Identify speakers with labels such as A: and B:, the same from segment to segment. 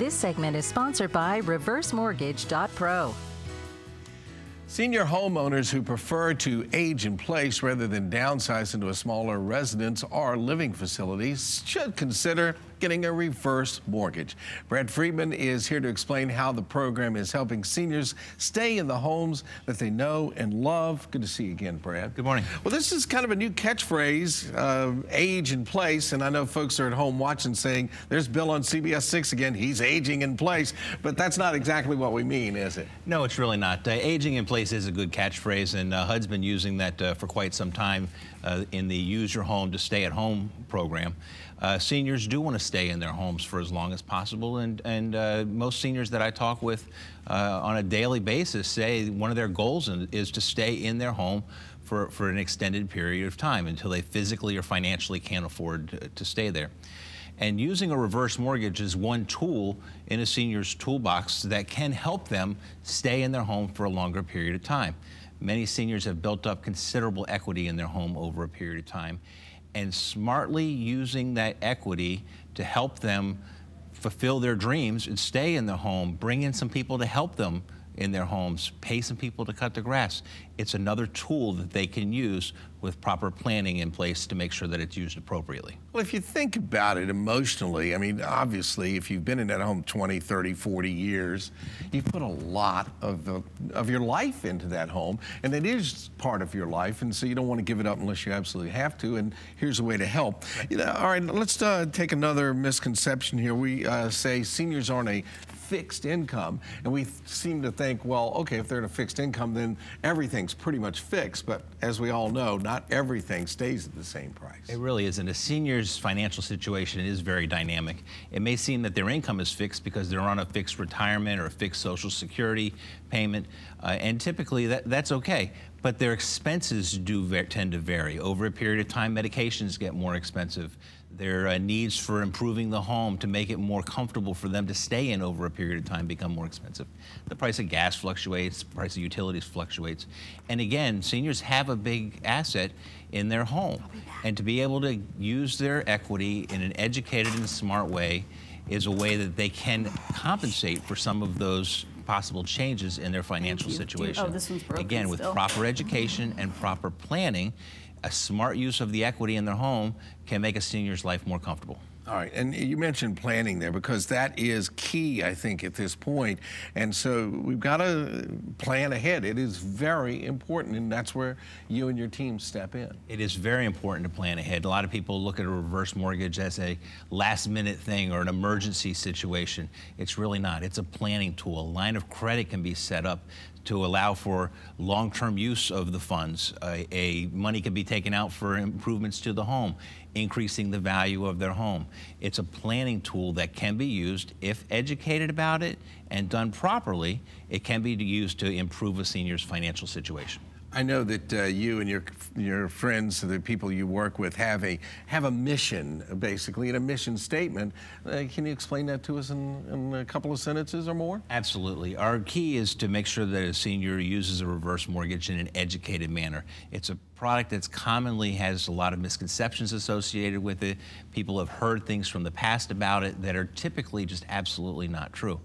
A: This segment is sponsored by ReverseMortgage.pro.
B: Senior homeowners who prefer to age in place rather than downsize into a smaller residence or living facilities should consider getting a reverse mortgage. Brad Friedman is here to explain how the program is helping seniors stay in the homes that they know and love. Good to see you again, Brad.
C: Good morning.
B: Well, this is kind of a new catchphrase, age in place, and I know folks are at home watching saying, there's Bill on CBS 6 again, he's aging in place, but that's not exactly what we mean, is it?
C: No, it's really not. Aging in place is a good catchphrase, and HUD's been using that for quite some time in the Use Your Home to Stay at Home program. Seniors do want to stay in their homes for as long as possible, and most seniors that I talk with on a daily basis say one of their goals is to stay in their home for an extended period of time until they physically or financially can't afford to stay there. And using a reverse mortgage is one tool in a senior's toolbox that can help them stay in their home for a longer period of time. Many seniors have built up considerable equity in their home over a period of time, and smartly using that equity to help them fulfill their dreams and stay in the home, bring in some people to help them in their homes, pay some people to cut the grass. It's another tool that they can use with proper planning in place to make sure that it's used appropriately.
B: Well, if you think about it emotionally, I mean, obviously, if you've been in that home 20, 30, 40 years, you've put a lot of your life into that home, and it is part of your life, and so you don't want to give it up unless you absolutely have to, and here's a way to help. You know, all right, let's take another misconception here. We say seniors aren't a fixed income, and we seem to think, well, okay, if they're at a fixed income, then everything's pretty much fixed, but as we all know, not everything stays at the same price.
C: It really isn't. A senior's financial situation is very dynamic. It may seem that their income is fixed because they're on a fixed retirement or a fixed Social Security payment, and typically that's okay. But their expenses do tend to vary. Over a period of time, medications get more expensive. Their needs for improving the home to make it more comfortable for them to stay in over a period of time become more expensive. The price of gas fluctuates, the price of utilities fluctuates. And again, seniors have a big asset in their home. And to be able to use their equity in an educated and smart way is a way that they can compensate for some of those possible changes in their financial situation.
D: Oh, this one's broken
C: Again, with
D: still.
C: proper education and proper planning, a smart use of the equity in their home can make a senior's life more comfortable.
B: All right, and you mentioned planning there because that is key, I think, at this point. And so we've got to plan ahead. It is very important, and that's where you and your team step in.
C: It is very important to plan ahead. A lot of people look at a reverse mortgage as a last-minute thing or an emergency situation. It's really not. It's a planning tool. A line of credit can be set up to allow for long-term use of the funds. Money can be taken out for improvements to the home, increasing the value of their home. It's a planning tool that can be used. If educated about it and done properly, it can be used to improve a senior's financial situation.
B: I know that you and your friends, the people you work with, have a mission, basically, and a mission statement. Can you explain that to us in a couple of sentences or more?
C: Absolutely. Our key is to make sure that a senior uses a reverse mortgage in an educated manner. It's a product that's commonly has a lot of misconceptions associated with it. People have heard things from the past about it that are typically just absolutely not true.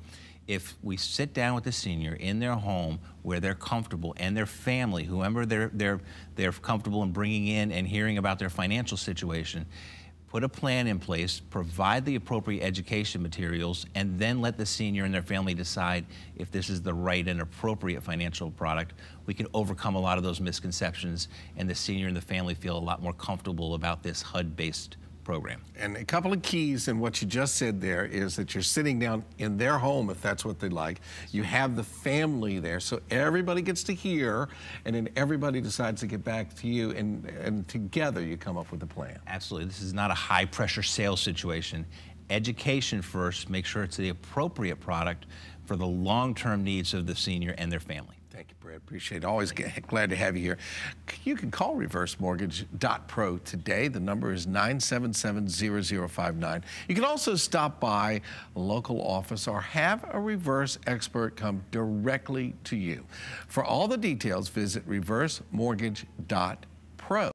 C: If we sit down with the senior in their home where they're comfortable and their family, whoever they're comfortable in bringing in and hearing about their financial situation, put a plan in place, provide the appropriate education materials, and then let the senior and their family decide if this is the right and appropriate financial product, we can overcome a lot of those misconceptions, and the senior and the family feel a lot more comfortable about this HUD-based program.
B: And a couple of keys in what you just said there is that you're sitting down in their home, if that's what they like. You have the family there, so everybody gets to hear, and then everybody decides to get back to you, and together you come up with a plan.
C: Absolutely. This is not a high-pressure sales situation. Education first, make sure it's the appropriate product for the long-term needs of the senior and their family.
B: Thank you, Brad. Appreciate it. Always glad to have you here. You can call ReverseMortgage.pro today. The number is 977-0059. You can also stop by a local office or have a reverse expert come directly to you. For all the details, visit ReverseMortgage.pro.